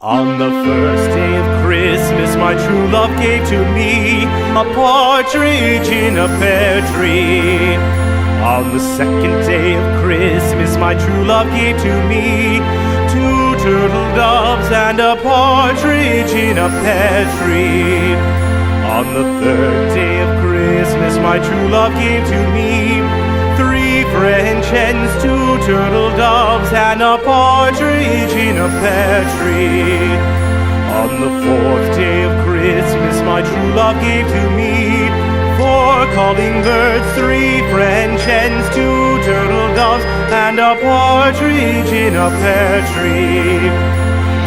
On the first day of Christmas, my true love gave to me a partridge in a pear tree. On the second day of Christmas, my true love gave to me two turtle doves and a partridge in a pear tree. On the third day of Christmas, my true love gave to me three French hens, two turtle doves, and a partridge in a pear tree. On the fourth day of Christmas, my true love gave to me four calling birds, three French hens, two turtle doves, and a partridge in a pear tree.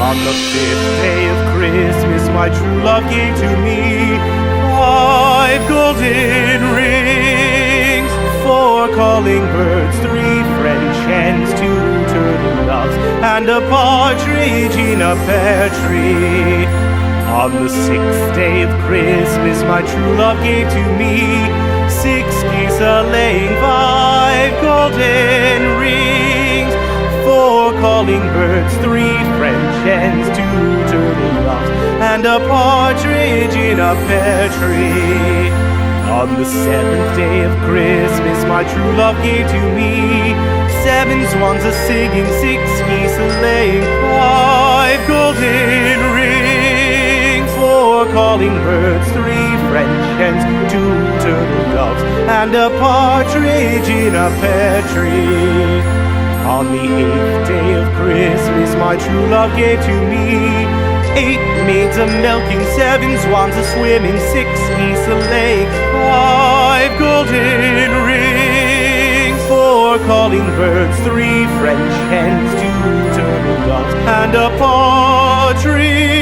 On the fifth day of Christmas, my true love gave to me five golden rings, four calling birds, three French hens, two turtle doves, and a partridge in a pear tree. On the sixth day of Christmas, my true love gave to me six geese a-laying, five golden rings, four calling birds, three French hens, two turtle doves, and a partridge in a pear tree. On the seventh day of Christmas, my true love gave to me seven swans a-singing, six geese a-laying, five golden rings, four calling birds, three French hens, two turtle doves, and a partridge in a pear tree. On the eighth day of Christmas, my true love gave to me eight maids a-milking, seven swans a-swimming, six geese a-laying, five golden rings, four calling birds, three French hens, two turtle doves, and a partridge